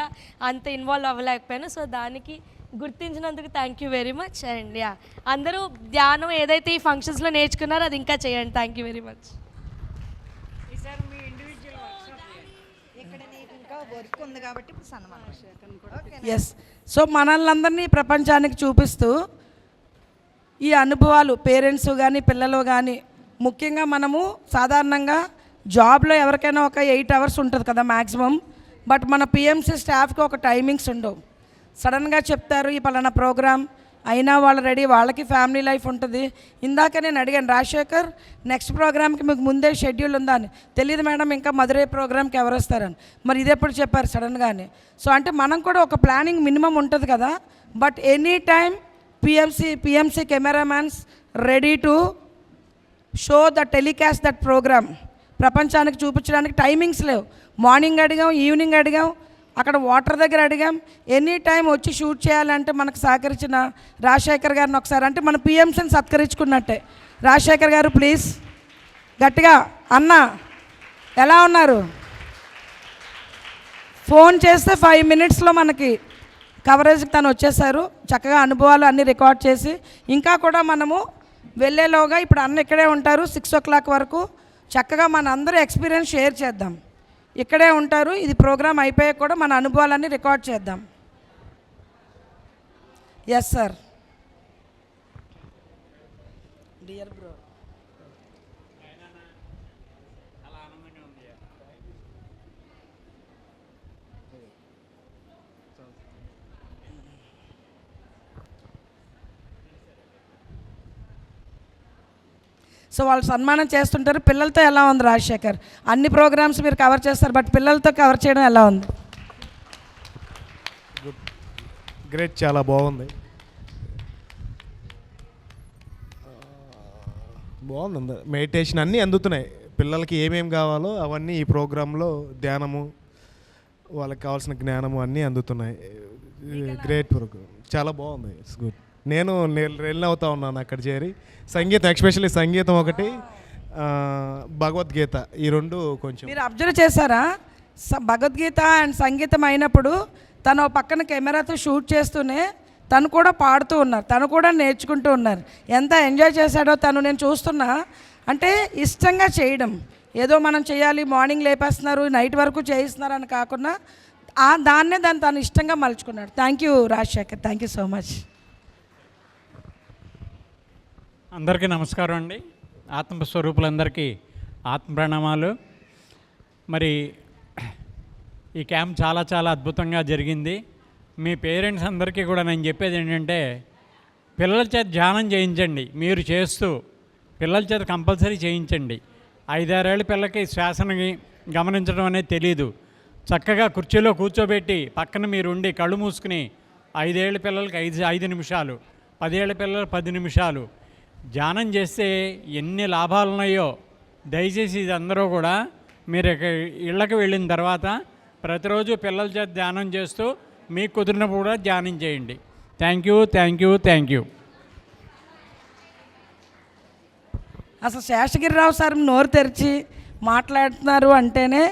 అంత ఇన్వాల్వ్ అవ్వలేకపోయాను. సో దానికి గుర్తించినందుకు thank you very much. And yeah, అందరూ ధ్యానం ఏదైతే ఈ ఫంక్షన్స్లో నేర్చుకున్నారో అది ఇంకా చేయండి. Thank you very much. Yes. So మనల్ని అందరినీ ప్రపంచానికి చూపిస్తూ ఈ అనుభవాలు పేరెంట్స్ కానీ పిల్లలు కానీ, ముఖ్యంగా మనము సాధారణంగా జాబ్లో ఎవరికైనా ఒక 8 అవర్స్ ఉంటుంది కదా మ్యాక్సిమం. బట్ మన పిఎంసీ స్టాఫ్కి ఒక టైమింగ్స్ ఉండవు. సడన్గా చెప్తారు ఈ పలానా ప్రోగ్రామ్ అయినా వాళ్ళు రెడీ, వాళ్ళకి ఫ్యామిలీ లైఫ్ ఉంటుంది. ఇందాక నేను అడిగాను రాజశేఖర్ నెక్స్ట్ ప్రోగ్రామ్కి మీకు ముందే షెడ్యూల్ ఉందా అని. తెలియదు మేడం, ఇంకా మధురై ప్రోగ్రామ్కి ఎవరు వస్తారని. మరి ఇది ఎప్పుడు చెప్పారు సడన్గానే. సో అంటే మనం కూడా ఒక ప్లానింగ్ మినిమం ఉంటుంది కదా. But any time PMC cameramen ready to show the telecast that program. ప్రపంచానికి చూపించడానికి టైమింగ్స్ లేవు. మార్నింగ్ అడిగాం, ఈవినింగ్ అడిగాం, అక్కడ వాటర్ దగ్గర అడిగాం. ఎనీ టైం వచ్చి షూట్ చేయాలంటే మనకు సహకరించిన రాజశేఖర్ గారిని ఒకసారి, అంటే మన పిఎంసీని సత్కరించుకున్నట్టే. రాజశేఖర్ గారు ప్లీజ్ గట్టిగా. అన్న ఎలా ఉన్నారు? ఫోన్ చేస్తే 5 మినిట్స్లో మనకి కవరేజ్కి తను వచ్చేసారు. చక్కగా అనుభవాలు అన్నీ రికార్డ్ చేసి, ఇంకా కూడా మనము వెళ్ళేలోగా ఇప్పుడు అన్న ఇక్కడే ఉంటారు 6 o'clock వరకు. చక్కగా మన అందరూ ఎక్స్పీరియన్స్ షేర్ చేద్దాం. ఇక్కడే ఉంటారు. ఇది ప్రోగ్రామ్ అయిపోయాక కూడా మన అనుభవాలన్నీ రికార్డ్ చేద్దాం. Yes sir. Dear bro, so వాళ్ళు సన్మానం చేస్తుంటారు. పిల్లలతో ఎలా ఉంది రాజశేఖర్? అన్ని ప్రోగ్రామ్స్ మీరు కవర్ చేస్తారు, బట్ పిల్లలతో కవర్ చేయడం ఎలా ఉంది? గ్రేట్, చాలా బాగుంది. బాగుంది. మెడిటేషన్ అన్నీ అందుతున్నాయి పిల్లలకి. ఏమేమి కావాలో అవన్నీ ఈ ప్రోగ్రాంలో ధ్యానము, వాళ్ళకి కావాల్సిన జ్ఞానము అన్నీ అందుతున్నాయి. గ్రేట్ ప్రోగ్రామ్, చాలా బాగుంది. It's good. నేను రెల్ అవుతా ఉన్నాను అక్కడ చేరి. సంగీతం, ఎస్పెషల్లీ సంగీతం ఒకటి, భగవద్గీత, ఈ 2 కొంచెం మీరు అబ్జర్వ్ చేశారా? భగవద్గీత అండ్ సంగీతం అయినప్పుడు తను పక్కన కెమెరాతో షూట్ చేస్తూనే తను కూడా పాడుతూ ఉన్నారు, తను కూడా నేర్చుకుంటూ ఉన్నారు. ఎంత ఎంజాయ్ చేశాడో తను. నేను చూస్తున్నా. అంటే ఇష్టంగా చేయడం, ఏదో మనం చేయాలి మార్నింగ్ లేపేస్తున్నారు నైట్ వరకు చేయిస్తున్నారు అని కాకుండా దాన్నే తను ఇష్టంగా మలుచుకున్నాడు. Thank you Rajasekhar, thank you so much. అందరికీ నమస్కారం అండి. ఆత్మస్వరూపులందరికీ ఆత్మ ప్రణామాలు. మరి ఈ క్యాంప్ చాలా చాలా అద్భుతంగా జరిగింది. మీ పేరెంట్స్ అందరికీ కూడా నేను చెప్పేది ఏంటంటే, పిల్లల చేత ధ్యానం చేయించండి. మీరు చేస్తూ పిల్లల చేత కంపల్సరీ చేయించండి. 5-6 ఏళ్ళ పిల్లలకి శ్వాసని గమనించడం అనేది తెలీదు. చక్కగా కుర్చీలో కూర్చోబెట్టి పక్కన మీరు ఉండి కళ్ళు మూసుకుని 5 ఏళ్ళ పిల్లలకి 5 నిమిషాలు, 10 ఏళ్ళ పిల్లలు 10 నిమిషాలు ధ్యానం చేస్తే ఎన్ని లాభాలు ఉన్నాయో దయచేసి ఇది అందరూ కూడా మీరు ఇళ్ళకి వెళ్ళిన తర్వాత ప్రతిరోజు పిల్లల చేత ధ్యానం చేస్తూ మీకు కుదిరినప్పుడు కూడా ధ్యానం చేయండి. Thank you, thank you, thank you. అసలు శేషగిరిరావు సార్ నోరు తెరిచి మాట్లాడుతున్నారు అంటేనే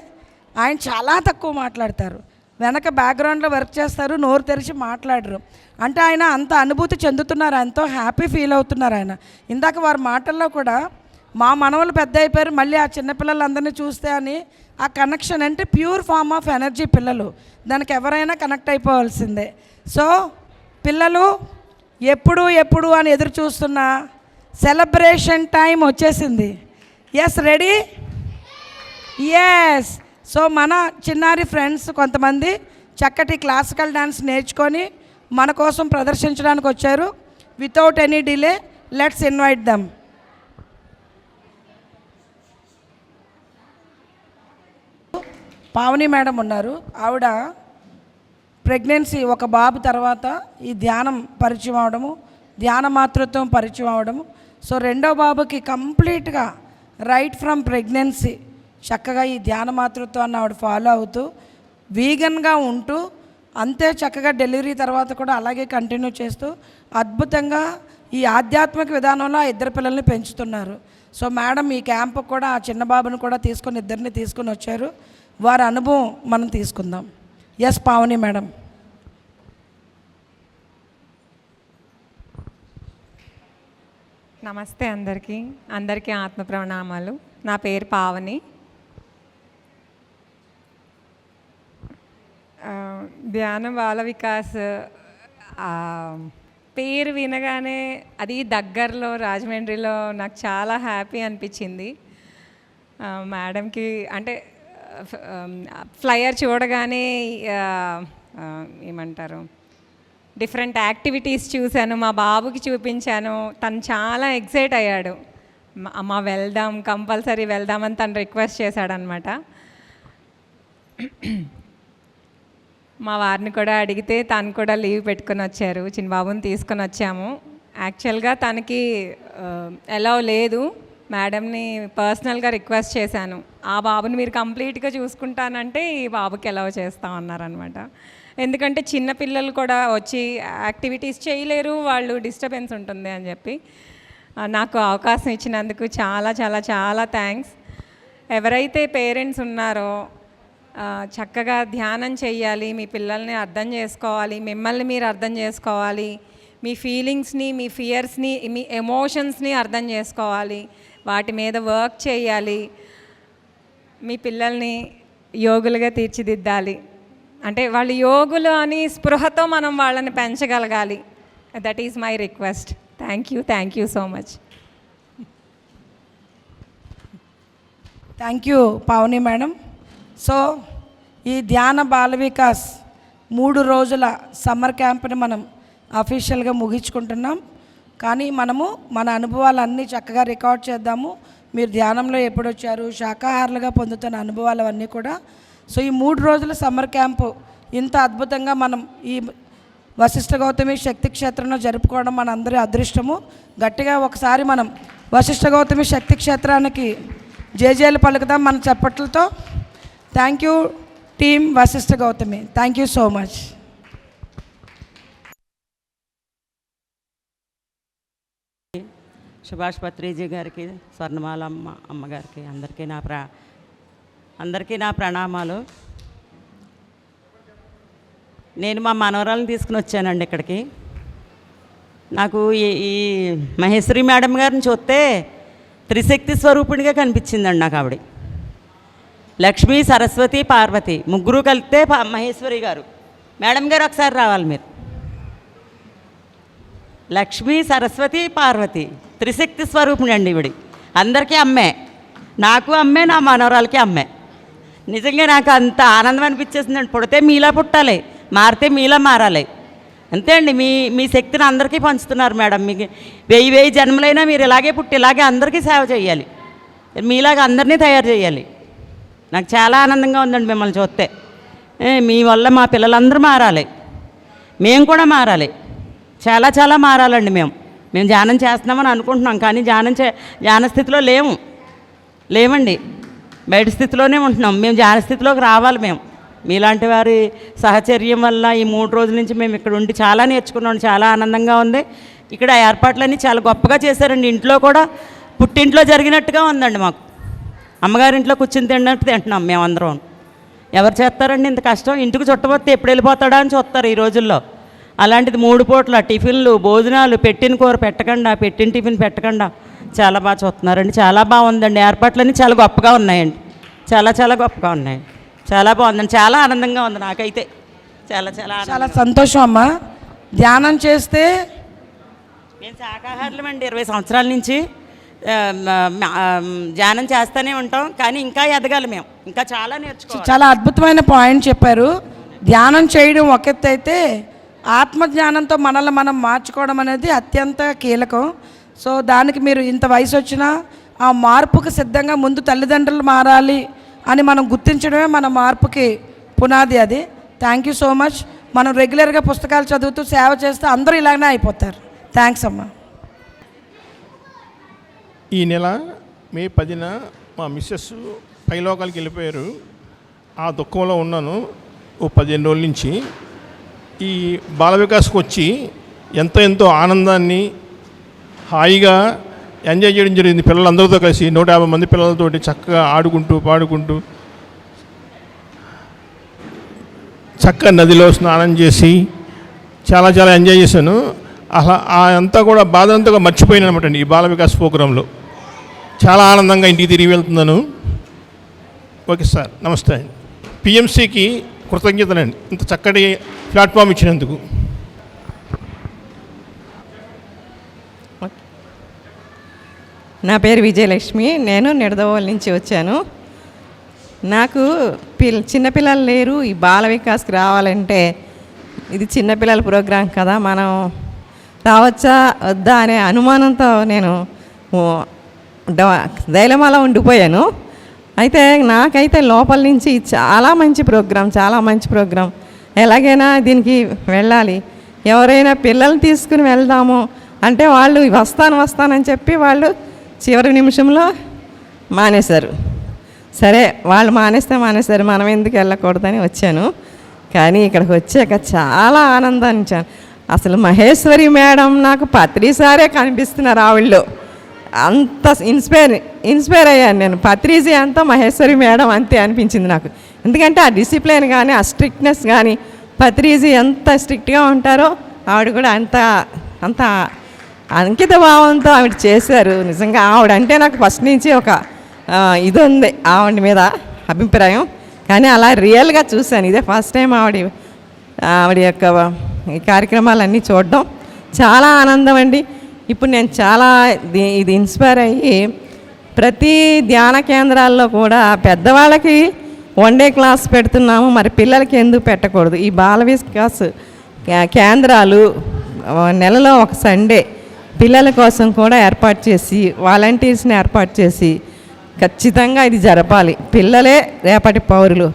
ఆయన చాలా తక్కువ మాట్లాడతారు. వెనక బ్యాక్గ్రౌండ్లో వర్క్ చేస్తారు, నోరు తెరిచి మాట్లాడరు. అంటే ఆయన అంత అనుభూతి చెందుతున్నారు, ఎంతో హ్యాపీ ఫీల్ అవుతున్నారు ఆయన. ఇందాక వారి మాటల్లో కూడా మా మనవలు పెద్ద అయిపోయారు, మళ్ళీ ఆ చిన్నపిల్లలందరినీ చూస్తే అని ఆ కనెక్షన్. అంటే ప్యూర్ ఫామ్ ఆఫ్ ఎనర్జీ పిల్లలు, దానికి ఎవరైనా కనెక్ట్ అయిపోవాల్సిందే. సో పిల్లలు ఎప్పుడు అని ఎదురు చూస్తున్న సెలబ్రేషన్ టైం వచ్చేసింది. Yes, ready? ఎస్. సో మన చిన్నారి ఫ్రెండ్స్ కొంతమంది చక్కటి క్లాసికల్ డ్యాన్స్ నేర్చుకొని మన కోసం ప్రదర్శించడానికి వచ్చారు. Without any delay let's invite them. Pavani madam ఉన్నారు. ఆవిడ ప్రెగ్నెన్సీ ఒక బాబు తర్వాత ఈ ధ్యానం పరిచయం అవడము, ధ్యాన మాతృత్వం పరిచయం అవడము. సో రెండో బాబుకి కంప్లీట్గా రైట్ ఫ్రమ్ ప్రెగ్నెన్సీ చక్కగా ఈ ధ్యాన మాతృత్వాన్ని ఆవిడ ఫాలో అవుతూ వీగన్గా ఉంటూ అంతే చక్కగా డెలివరీ తర్వాత కూడా అలాగే కంటిన్యూ చేస్తూ అద్భుతంగా ఈ ఆధ్యాత్మిక విధానంలో ఆ ఇద్దరు పిల్లల్ని పెంచుతున్నారు. సో మేడం ఈ క్యాంపుకు కూడా ఆ చిన్న బాబుని కూడా ఇద్దరిని తీసుకొని వచ్చారు. వారి అనుభవం మనం తీసుకుందాం. Yes Pavani madam. నమస్తే అందరికీ ఆత్మ ప్రణామాలు. నా పేరు పావని. ధ్యాన బాల వికాస్ పేరు వినగానే అది దగ్గరలో రాజమండ్రిలో నాకు చాలా హ్యాపీ అనిపించింది. మేడంకి అంటే ఫ్లయర్ చూడగానే ఏమంటారు డిఫరెంట్ యాక్టివిటీస్ చూశాను, మా బాబుకి చూపించాను. తను చాలా ఎక్సైట్ అయ్యాడు. అమ్మ వెళ్దాం, కంపల్సరీ వెళ్దామని తను రిక్వెస్ట్ చేశాడనమాట. మా వారిని కూడా అడిగితే తను కూడా లీవ్ పెట్టుకొని వచ్చారు. చిన్న బాబుని తీసుకొని వచ్చాము. యాక్చువల్గా తనకి అలౌ లేదు. మేడంని పర్సనల్గా రిక్వెస్ట్ చేశాను, ఆ బాబుని మీరు కంప్లీట్గా చూసుకుంటానంటే ఈ బాబుకి అలౌ చేస్తామన్నారనమాట. ఎందుకంటే చిన్నపిల్లలు కూడా వచ్చి యాక్టివిటీస్ చేయలేరు, వాళ్ళు డిస్టర్బెన్స్ ఉంటుంది అని చెప్పి నాకు అవకాశం ఇచ్చినందుకు చాలా చాలా చాలా థ్యాంక్స్. ఎవరైతే పేరెంట్స్ ఉన్నారో చక్కగా ధ్యానం చెయ్యాలి, మీ పిల్లల్ని అర్థం చేసుకోవాలి, మిమ్మల్ని మీరు అర్థం చేసుకోవాలి, మీ ఫీలింగ్స్ని, మీ ఫియర్స్ని, మీ ఎమోషన్స్ని అర్థం చేసుకోవాలి, వాటి మీద వర్క్ చేయాలి, మీ పిల్లల్ని యోగులుగా తీర్చిదిద్దాలి. అంటే వాళ్ళు యోగులు అని స్పృహతో మనం వాళ్ళని పెంచగలగాలి. That is my request. Thank you so much. Thank you Pavani madam. So ఈ ధ్యాన బాల వికాస్ 3 రోజుల సమ్మర్ క్యాంప్ని మనం అఫీషియల్గా ముగించుకుంటున్నాం. కానీ మనము మన అనుభవాలన్నీ చక్కగా రికార్డ్ చేద్దాము. మీరు ధ్యానంలో ఎప్పుడు వచ్చారు, శాకాహారులుగా పొందుతున్న అనుభవాలు అవన్నీ కూడా. సో ఈ 3 రోజుల సమ్మర్ క్యాంపు ఇంత అద్భుతంగా మనం ఈ వశిష్ఠ గౌతమి శక్తి క్షేత్రంలో జరుపుకోవడం మన అందరి అదృష్టము. గట్టిగా ఒకసారి మనం వశిష్ఠ గౌతమి శక్తి క్షేత్రానికి జేజేలు పలుకుదాం మన చప్పట్లతో. Thank you team Vasishtha Gautami. Thank you so much. Subhash Patriji గారికి, స్వర్ణమాల అమ్మగారికి అందరికీ నా ప్రణామాలు. నేను మా మనవరాలను తీసుకుని వచ్చానండి ఇక్కడికి. నాకు ఈ మహేశ్వరి మేడం గారిని చూస్తే త్రిశక్తి స్వరూపునిగా కనిపించిందండి నాకు. ఆవిడ లక్ష్మీ, సరస్వతి, పార్వతి ముగ్గురు కలిపితే మహేశ్వరి గారు. మేడం గారు ఒకసారి రావాలి మీరు. లక్ష్మీ, సరస్వతి, పార్వతి త్రిశక్తి స్వరూపిణి అండి ఈవిడి. అందరికీ అమ్మే, నాకు అమ్మే, నా మనవరాలకి అమ్మే. నిజంగా నాకు అంత ఆనందం అనిపించేసిందండి. పుడితే మీలా పుట్టాలి, మారితే మీలా మారాలి. అంతే అండి. మీ శక్తిని అందరికీ పంచుతున్నారు మేడం. మీకు 1000 జన్మలైనా మీరు ఇలాగే పుట్టి ఇలాగే అందరికీ సేవ చేయాలి, మీలాగా అందరినీ తయారు చేయాలి. నాకు చాలా ఆనందంగా ఉందండి మిమ్మల్ని చూస్తే. మీ వల్ల మా పిల్లలందరూ మారాలి, మేము కూడా మారాలి, చాలా చాలా మారాలండి. మేము ధ్యానం చేస్తున్నామని అనుకుంటున్నాం, కానీ ధ్యాన స్థితిలో లేమండి, బయట స్థితిలోనే ఉంటున్నాం. మేము ధ్యాన స్థితిలోకి రావాలి. మేము మీలాంటి వారి సహచర్యం వల్ల ఈ 3 రోజుల నుంచి మేము ఇక్కడ ఉండి చాలా నేర్చుకున్నాం. చాలా ఆనందంగా ఉంది. ఇక్కడ ఏర్పాట్లన్నీ చాలా గొప్పగా చేశారండి. ఇంట్లో కూడా పుట్టింట్లో జరిగినట్టుగా ఉందండి. మాకు అమ్మగారింట్లో కూర్చుని తిన్నట్టు తింటున్నాం మేమందరం. ఎవరు చేస్తారండి ఇంత కష్టం? ఇంటికి చుట్టపోతే ఎప్పుడు వెళ్ళిపోతాడా అని చూస్తారు ఈ రోజుల్లో. అలాంటిది 3 పూట్ల టిఫిన్లు, భోజనాలు, పెట్టిన కూర పెట్టకుండా, పెట్టిన టిఫిన్ పెట్టకుండా చాలా బాగా చూస్తున్నారండి. చాలా బాగుందండి. ఏర్పాట్లన్నీ చాలా గొప్పగా ఉన్నాయండి. చాలా చాలా గొప్పగా ఉన్నాయి. చాలా బాగుందండి. చాలా ఆనందంగా ఉంది నాకైతే. చాలా చాలా చాలా సంతోషం అమ్మ. ధ్యానం చేస్తే మేము శాకాహారులం అండి 20 సంవత్సరాల నుంచి ధ్యానం చేస్తూనే ఉంటాం, కానీ ఇంకా ఎదగాలి, మేము ఇంకా చాలా నేర్చుకోవాలి. చాలా అద్భుతమైన పాయింట్ చెప్పారు. ధ్యానం చేయడం ఒక ఎత్తు అయితే ఆత్మజ్ఞానంతో మనల్ని మనం మార్చుకోవడం అనేది అత్యంత కీలకం. సో దానికి మీరు ఇంత వయసు వచ్చినా ఆ మార్పుకు సిద్ధంగా ముందు తల్లిదండ్రులు మారాలి అని మనం గుర్తించడమే మన మార్పుకి పునాది. అది థ్యాంక్ యూ సో మచ్. మనం రెగ్యులర్గా పుస్తకాలు చదువుతూ సేవ చేస్తే అందరూ ఇలాగనే అయిపోతారు. థ్యాంక్స్ అమ్మా. ఈ నెల మే 10న మా మిస్సెస్ పైలోకాలకి వెళ్ళిపోయారు. ఆ దుఃఖంలో ఉన్నాను ఓ 15 రోజుల నుంచి. ఈ బాల వికాస్కి వచ్చి ఎంతో ఆనందాన్ని హాయిగా ఎంజాయ్ చేయడం జరిగింది. పిల్లలందరితో కలిసి 150 మంది పిల్లలతోటి చక్కగా ఆడుకుంటూ పాడుకుంటూ చక్కగా నదిలో స్నానం చేసి చాలా ఎంజాయ్ చేశాను. అలా అంతా కూడా బాధంతా కూడా మర్చిపోయాను అనమాట అండి. ఈ బాల వికాస్ ప్రోగ్రాంలో చాలా ఆనందంగా ఇంటికి తిరిగి వెళ్తున్నాను. ఓకే సార్, నమస్తే అండి. పిఎంసికి కృతజ్ఞతలండి ఇంత చక్కటి ప్లాట్ఫామ్ ఇచ్చినందుకు. నా పేరు విజయలక్ష్మి, నేను నిడదవోలు నుంచి వచ్చాను. నాకు చిన్నపిల్లలు లేరు. ఈ బాల వికాస్కి రావాలంటే ఇది చిన్నపిల్లల ప్రోగ్రాం కదా, మనం రావచ్చా వద్దా అనే అనుమానంతో నేను దైలమాల ఉండిపోయాను. అయితే నాకైతే లోపల నుంచి చాలా మంచి ప్రోగ్రాం, ఎలాగైనా దీనికి వెళ్ళాలి, ఎవరైనా పిల్లల్ని తీసుకుని వెళ్దాము అంటే వాళ్ళు వస్తానని చెప్పి వాళ్ళు చివరి నిమిషంలో మానేశారు. సరే వాళ్ళు మానేశారు, మనం ఎందుకు వెళ్ళకూడదని వచ్చాను. కానీ ఇక్కడికి వచ్చాక చాలా ఆనందాన్నిచ్చాను. అసలు మహేశ్వరి మేడం నాకు పత్రిసారే కనిపిస్తున్నారు. ఆవిడలో అంత ఇన్స్పైర్ అయ్యాను నేను. పత్రిజీ అంతా మహేశ్వరి మేడం అంతే అనిపించింది నాకు. ఎందుకంటే ఆ డిసిప్లిన్ కానీ ఆ స్ట్రిక్ట్నెస్ కానీ పత్రిజీ ఎంత స్ట్రిక్ట్గా ఉంటారో ఆవిడ కూడా అంత అంకిత భావంతో ఆవిడ చేశారు. నిజంగా ఆవిడంటే నాకు ఫస్ట్ నుంచి ఒక ఇది ఉంది ఆవిడ మీద అభిప్రాయం. కానీ అలా రియల్గా చూశాను, ఇదే ఫస్ట్ టైం ఆవిడ యొక్క ఈ కార్యక్రమాలన్నీ చూడడం చాలా ఆనందం అండి. ఇప్పుడు నేను చాలా ఇది ఇన్స్పైర్ అయ్యి ప్రతి ధ్యాన కేంద్రాల్లో కూడా పెద్దవాళ్ళకి 1 డే క్లాస్ పెడుతున్నాము, మరి పిల్లలకి ఎందుకు పెట్టకూడదు? ఈ బాల వికాస్ కేంద్రాలు నెలలో ఒక సండే పిల్లల కోసం కూడా ఏర్పాటు చేసి వాలంటీర్స్ని ఏర్పాటు చేసి ఖచ్చితంగా ఇది జరపాలి. పిల్లలే రేపటి పౌరులు.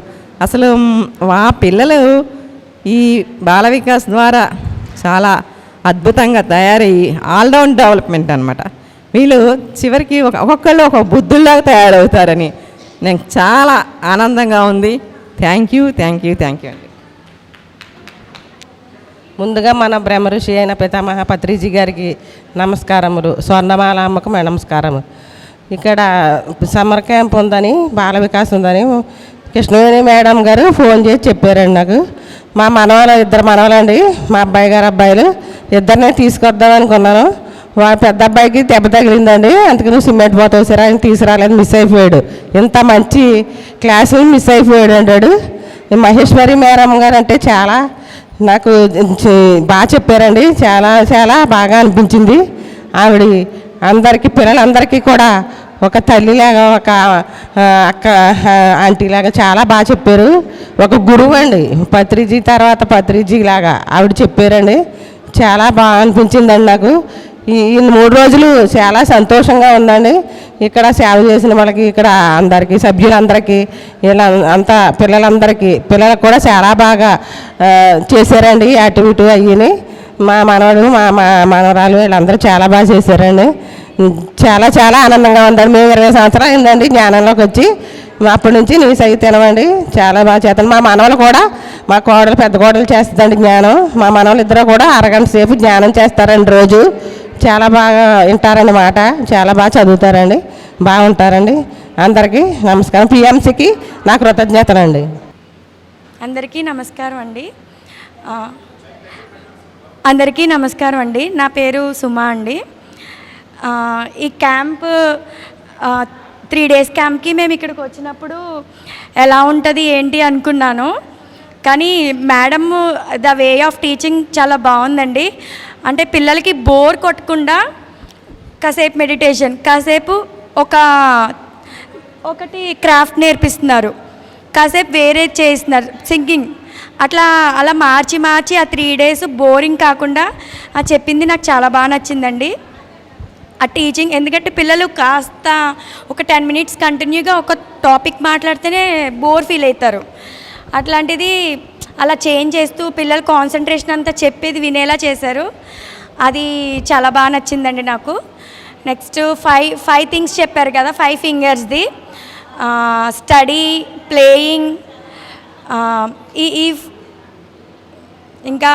అసలు పిల్లలు ఈ బాల వికాస్ ద్వారా చాలా అద్భుతంగా తయారయ్యి ఆల్రౌండ్ డెవలప్మెంట్ అనమాట. వీళ్ళు చివరికి ఒక్కొక్కళ్ళు ఒక బుద్ధుల్లాగా తయారవుతారని నాకు చాలా ఆనందంగా ఉంది. థ్యాంక్ యూ అండి. ముందుగా మన బ్రహ్మఋషి అయిన పితామహ పత్రిజీ గారికి నమస్కారములు. స్వర్ణమాల అమ్మకు నమస్కారము. ఇక్కడ సమ్మర్ క్యాంప్ ఉందని, బాల వికాస్ ఉందని కృష్ణవేణి మేడం గారు ఫోన్ చేసి చెప్పారండి నాకు. మా ఇద్దరు మనవాళ్ళండి, మా అబ్బాయిలు ఇద్దరినే తీసుకొద్దాం అనుకున్నాను. పెద్ద అబ్బాయికి దెబ్బ తగిలిందండి, అందుకని సిమెంట్ పోతోసారా ఆయన తీసుకురాలేదు, మిస్ అయిపోయాడు. ఇంత మంచి క్లాసు మిస్ అయిపోయాడు అంటాడు. మహేశ్వరి మేడం గారు అంటే చాలా నాకు బాగా చెప్పారండి. చాలా బాగా అనిపించింది. ఆవిడ పిల్లలందరికీ కూడా ఒక తల్లిలాగా, ఒక అక్క ఆంటీలాగా చాలా బాగా చెప్పారు. ఒక గురువు అండి, పత్రిజీ తర్వాత పత్రిజీ లాగా ఆవిడ చెప్పారండి. చాలా బాగా అనిపించిందండి నాకు. ఈ 3 రోజులు చాలా సంతోషంగా ఉందండి. ఇక్కడ సేవ చేసిన వాళ్ళకి, ఇక్కడ అందరికీ సభ్యులందరికీ, ఇలా అంతా పిల్లలకు కూడా చాలా బాగా చేశారండి. యాక్టివిటీ అయ్యి మా మనవడు మా మనవరాలు వీళ్ళందరూ చాలా బాగా చేశారండి. చాలా ఆనందంగా ఉందండి. మేము 20 సంవత్సరాలు అయిందండి జ్ఞానంలోకి వచ్చి. అప్పటి నుంచి నీ సై తినవండి, చాలా బాగా చేస్తాను. మా మనవలు కూడా, మా పెద్ద కోడలు చేస్తుందండి జ్ఞానం. మా మనవలు ఇద్దరు కూడా అరగంట సేపు జ్ఞానం చేస్తారండి రోజు. చాలా బాగా వింటారండి మాట, చాలా బాగా చదువుతారండి, బాగుంటారండి. అందరికీ నమస్కారం. పిఎంసికి నా కృతజ్ఞతలండి. అందరికీ నమస్కారం అండి. నా పేరు సుమా అండి. ఈ క్యాంప్ 3 డేస్ క్యాంప్కి మేము ఇక్కడికి వచ్చినప్పుడు ఎలా ఉంటుంది ఏంటి అనుకున్నాను. కానీ madam the way of teaching చాలా బాగుందండి. అంటే పిల్లలకి బోర్ కొట్టకుండా కాసేపు మెడిటేషన్, కాసేపు ఒకటి క్రాఫ్ట్ నేర్పిస్తున్నారు, కాసేపు వేరే చేస్తున్నారు, సింగింగ్, అలా మార్చి ఆ 3 days బోరింగ్ కాకుండా చెప్పింది నాకు చాలా బాగా నచ్చిందండి ఆ టీచింగ్. ఎందుకంటే పిల్లలు కాస్త ఒక 10 minutes కంటిన్యూగా ఒక టాపిక్ మాట్లాడితేనే బోర్ ఫీల్ అవుతారు. అట్లాంటిది అలా చేంజ్ చేస్తూ పిల్లలు కాన్సన్ట్రేషన్ అంతా చెప్పేది వినేలా చేశారు. అది చాలా బాగా నచ్చిందండి నాకు. నెక్స్ట్ 5 things చెప్పారు కదా, 5 fingersది, స్టడీ, ప్లేయింగ్, ఇంకా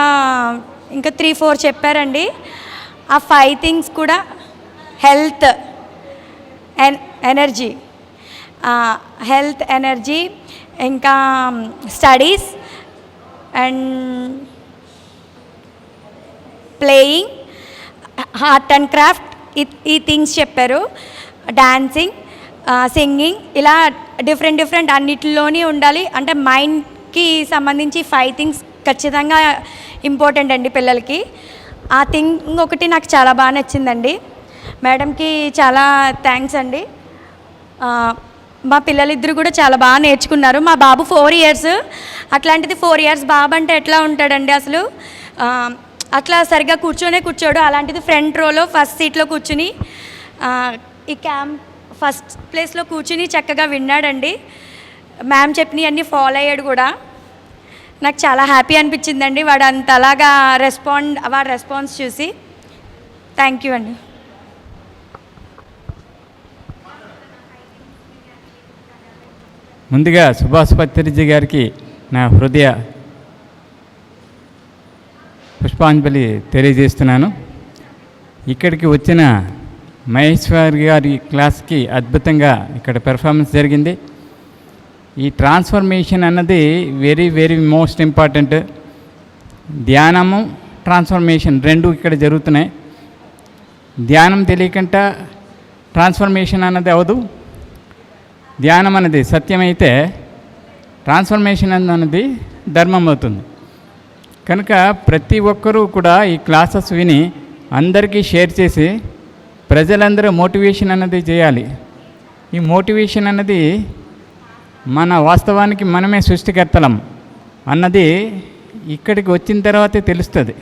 3-4 చెప్పారండి. ఆ 5 things కూడా హెల్త్, ఎనర్జీ, ఇంకా studies and playing, art and craft, ఈ థింగ్స్ చెప్పారు. డాన్సింగ్, సింగింగ్, ఇలా డిఫరెంట్ అన్నిటిలోనే ఉండాలి. అంటే మైండ్కి సంబంధించి 5 things ఖచ్చితంగా ఇంపార్టెంట్ అండి పిల్లలకి. ఆ థింగ్ ఒకటి నాకు చాలా బాగా నచ్చిందండి. మేడంకి చాలా థ్యాంక్స్ అండి. మా పిల్లలిద్దరు కూడా చాలా బాగా నేర్చుకున్నారు. మా బాబు 4 years, అట్లాంటిది 4 years బాబు అంటే ఎట్లా ఉంటాడండి అసలు, అట్లా సరిగ్గా కూర్చోడు. అలాంటిది ఫ్రంట్ రోలో ఫస్ట్ సీట్లో కూర్చుని ఈ క్యాంప్ ఫస్ట్ ప్లేస్లో కూర్చుని చక్కగా విన్నాడండి. మ్యామ్ చెప్పినవి అన్నీ ఫాలో అయ్యాడు కూడా. నాకు చాలా హ్యాపీ అనిపించిందండి వాడు అంతలాగా వాడి రెస్పాన్స్ చూసి. థ్యాంక్ యూ అండి. ముందుగా సుభాష్ పత్రిజీ గారికి నా హృదయ పుష్పాంజలి తెలియజేస్తున్నాను. ఇక్కడికి వచ్చిన మహేశ్వర్ గారి క్లాస్కి అద్భుతంగా ఇక్కడ పెర్ఫార్మెన్స్ జరిగింది. ఈ ట్రాన్స్ఫర్మేషన్ అన్నది వెరీ మోస్ట్ ఇంపార్టెంట్. ధ్యానము, ట్రాన్స్ఫర్మేషన్ 2 ఇక్కడ జరుగుతున్నాయి. ధ్యానం తెలియకుండా ట్రాన్స్ఫర్మేషన్ అన్నది అవదు. ధ్యానం అనేది సత్యమైతే ట్రాన్స్ఫర్మేషన్ అన్నది ధర్మం అవుతుంది. కనుక ప్రతి ఒక్కరూ కూడా ఈ క్లాసెస్ విని అందరికీ షేర్ చేసి ప్రజలందరూ మోటివేషన్ అన్నది చేయాలి. ఈ మోటివేషన్ అన్నది మన వాస్తవానికి మనమే సృష్టికర్తలం అన్నది ఇక్కడికి వచ్చిన తర్వాతే తెలుస్తుంది.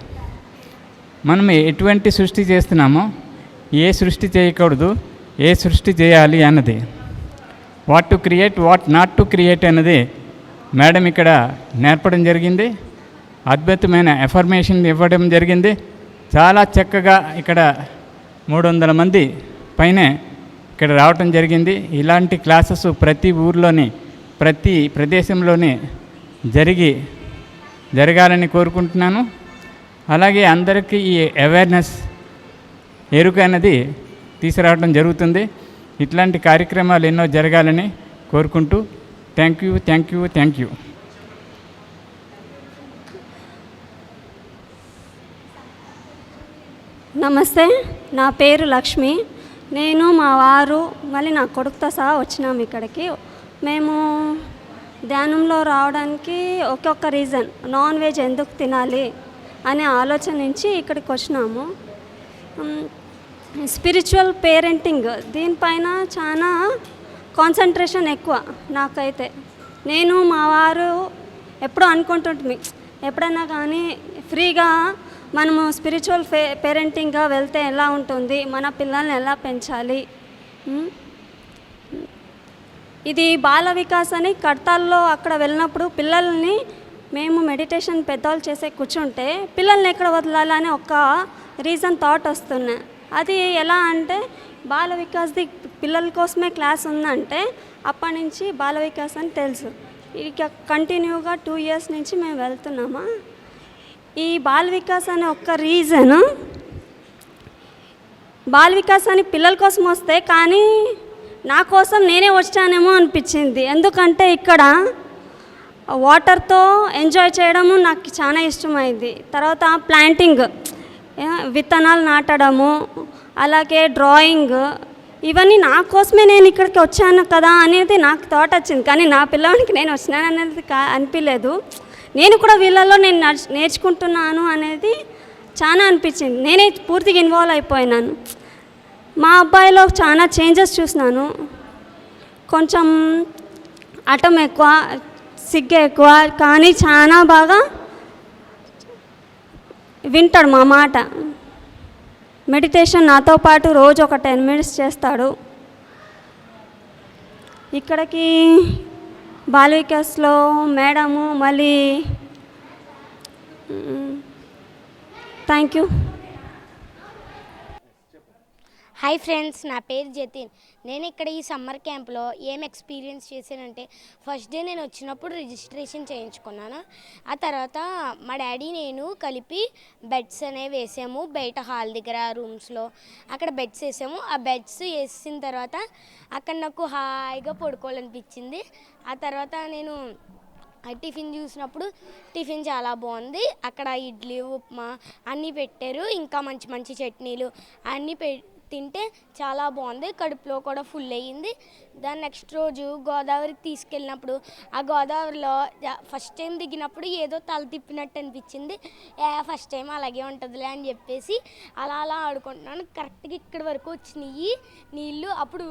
మనం ఎటువంటి సృష్టి చేస్తున్నామో, ఏ సృష్టి చేయకూడదు, ఏ సృష్టి చేయాలి అన్నది, what to create, what not to create అన్నది మేడం ఇక్కడ నేర్పడం జరిగింది. అద్భుతమైన ఎఫర్మేషన్ ఇవ్వడం జరిగింది. చాలా చక్కగా ఇక్కడ 300 మంది పైనే ఇక్కడ రావటం జరిగింది. ఇలాంటి క్లాసెస్ ప్రతి ఊర్లోని, ప్రతి ప్రదేశంలోని జరగాలని కోరుకుంటున్నాను. అలాగే అందరికీ ఈ అవేర్నెస్, ఎరుక అనేది తీసుకురావడం జరుగుతుంది. ఇట్లాంటి కార్యక్రమాలు ఎన్నో జరగాలని కోరుకుంటూ థ్యాంక్ యూ. నమస్తే, నా పేరు లక్ష్మి. నేను, మా వారు, మళ్ళీ నా కొడుకుతో సహా వచ్చినాము ఇక్కడికి. మేము ధ్యానంలో రావడానికి ఒక్కొక్క రీజన్, నాన్ వెజ్ ఎందుకు తినాలి అనే ఆలోచన నుంచి ఇక్కడికి వచ్చినాము. స్పిరిచువల్ పేరెంటింగ్, దీనిపైన చాలా కాన్సన్ట్రేషన్ ఎక్కువ నాకైతే. నేను, మా వారు ఎప్పుడూ అనుకుంటుంటుంది, ఎప్పుడైనా కానీ ఫ్రీగా మనము స్పిరిచువల్ పేరెంటింగ్గా వెళ్తే ఎలా ఉంటుంది, మన పిల్లల్ని ఎలా పెంచాలి. ఇది బాల వికాస్ అని కడతాల్లో అక్కడ వెళ్ళినప్పుడు పిల్లల్ని మేము మెడిటేషన్ పెద్దవాళ్ళు చేసే కూర్చుంటే పిల్లల్ని ఎక్కడ వదలాలి అని ఒక థాట్ వస్తున్నాయి. అది ఎలా అంటే బాల వికాస్ది పిల్లల కోసమే క్లాస్ ఉందంటే అప్పటి నుంచి బాల వికాస్ అని తెలుసు. ఇక కంటిన్యూగా 2 years నుంచి మేము వెళ్తున్నామా. ఈ బాల వికాస్ అనే ఒక్క రీజను, బాల వికాస్ అని పిల్లల కోసం వస్తే, కానీ నా కోసం నేనే వచ్చానేమో అనిపించింది. ఎందుకంటే ఇక్కడ వాటర్తో ఎంజాయ్ చేయడము నాకు చాలా ఇష్టమైంది. తర్వాత ప్లాంటింగ్, విత్తనాలు నాటడము, అలాగే డ్రాయింగ్, ఇవన్నీ నా కోసమే నేను ఇక్కడికి వచ్చాను కదా అనేది నాకు థాట్ వచ్చింది. కానీ నా పిల్లవాడికి నేను వచ్చినాను అనేది అనిపించలేదు. నేను కూడా వీళ్ళలో నేను నేర్చుకుంటున్నాను అనేది చాలా అనిపించింది. నేనే పూర్తిగా ఇన్వాల్వ్ అయిపోయినాను. మా అబ్బాయిలో చాలా చేంజెస్ చూసినాను. కొంచెం అటం ఎక్కువ, సిగ్గు ఎక్కువ, కానీ చాలా బాగా వింటాడు మా మాట. మెడిటేషన్ నాతో పాటు రోజు ఒక 10 minutes చేస్తాడు. ఇక్కడికి బాల వికాస్లో మేడము మళ్ళీ థ్యాంక్ యూ. హాయ్ ఫ్రెండ్స్, నా పేరు జతిన్. నేను ఇక్కడ ఈ సమ్మర్ క్యాంప్లో ఏం ఎక్స్పీరియన్స్ చేశానంటే, ఫస్ట్ డే నేను వచ్చినప్పుడు రిజిస్ట్రేషన్ చేయించుకున్నాను. ఆ తర్వాత మా డాడీ నేను కలిపి బెడ్స్ అనేవి వేసాము. బయట హాల్ దగ్గర రూమ్స్లో అక్కడ బెడ్స్ వేసాము. ఆ బెడ్స్ వేసిన తర్వాత అక్కడ నాకు హాయిగా పడుకోవాలనిపించింది. ఆ తర్వాత నేను టిఫిన్ చూసినప్పుడు టిఫిన్ చాలా బాగుంది. అక్కడ ఇడ్లీ, ఉప్మా అన్నీ పెట్టారు. ఇంకా మంచి మంచి చట్నీలు అన్నీ తింటే చాలా బాగుంది. కడుపులో కూడా ఫుల్ అయ్యింది. దాని నెక్స్ట్ రోజు గోదావరికి తీసుకెళ్ళినప్పుడు ఆ గోదావరిలో ఫస్ట్ టైం దిగినప్పుడు ఏదో తల తిప్పినట్టు అనిపించింది. ఫస్ట్ టైం అలాగే ఉంటుందిలే అని చెప్పేసి అలా అలా ఆడుకుంటున్నాను. కరెక్ట్గా ఇక్కడి వరకు వచ్చినాయి నీళ్ళు. అప్పుడు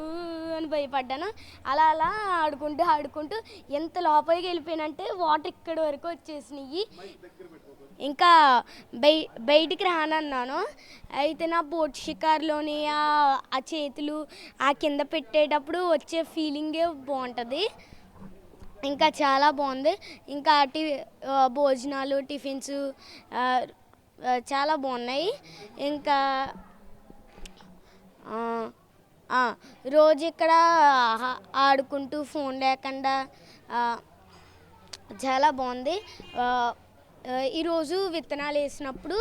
అని భయపడ్డాను. అలా అలా ఆడుకుంటూ ఎంత లోపలికి వెళ్ళిపోయినంటే వాటర్ ఇక్కడి వరకు వచ్చేసినాయి. ఇంకా బయటికి రానన్నాను. అయితే నా బోట్ షికార్లోని ఆ చేతులు ఆ కింద పెట్టేటప్పుడు వచ్చే ఫీలింగే బాగుంటుంది. ఇంకా చాలా బాగుంది. ఇంకా భోజనాలు, టిఫిన్స్ చాలా బాగున్నాయి. ఇంకా రోజు ఇక్కడ ఆడుకుంటూ ఫోన్ లేకుండా చాలా బాగుంది. ఈరోజు విత్తనాలు వేసినప్పుడు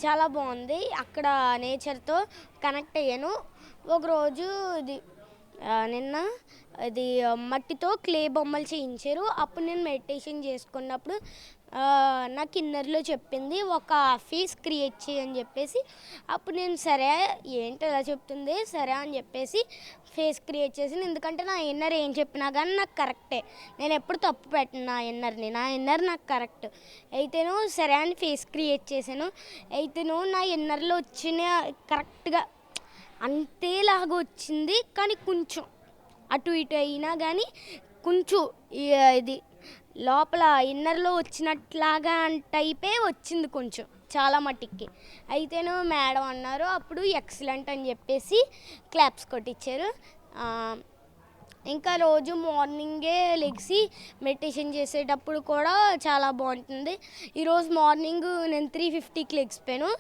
చాలా బాగుంది. అక్కడ నేచర్తో కనెక్ట్ అయ్యాను. ఒకరోజు నిన్న ఇది మట్టితో క్లే బొమ్మలు చేయించారు. అప్పుడు నేను మెడిటేషన్ చేసుకున్నప్పుడు నాకు ఇన్నర్లో చెప్పింది ఒక ఫేస్ క్రియేట్ చేయని చెప్పేసి. అప్పుడు నేను సరే ఏంటి అలా చెప్తుంది సరే అని చెప్పేసి ఫేస్ క్రియేట్ చేసింది. ఎందుకంటే నా ఇన్నర్ ఏం చెప్పినా కానీ నాకు కరెక్టే. నేను ఎప్పుడు తప్పు పెట్టను నా ఇన్నర్ నాకు కరెక్ట్. అయితేను సరే అని ఫేస్ క్రియేట్ చేశాను. అయితేను నా ఇన్నర్లో వచ్చిన కరెక్ట్గా అంతేలాగా వచ్చింది. కానీ కొంచెం అటు ఇటు అయినా కానీ కొంచెం ఇది లోపల ఇన్నర్లో వచ్చినట్లాగా టైపే వచ్చింది కొంచెం చాలా మట్టికి. అయితేను మేడం అన్నారు. అప్పుడు ఎక్సలెంట్ అని చెప్పేసి క్లాప్స్ కొట్టించారు. ఇంకా రోజు మార్నింగే లెగిసి మెడిటేషన్ చేసేటప్పుడు కూడా చాలా బాగుంటుంది. ఈరోజు మార్నింగ్ నేను 3:50కి లెగిసిపోయాను.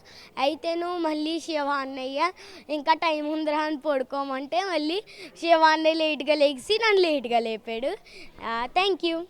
అయితేను మళ్ళీ శివ అన్నయ్య ఇంకా టైం ఉందిరా అని పడుకోమంటే మళ్ళీ శివ అన్నయ్య లేట్గా లెగిసి నన్ను లేట్గా లేపాడు. Thank you.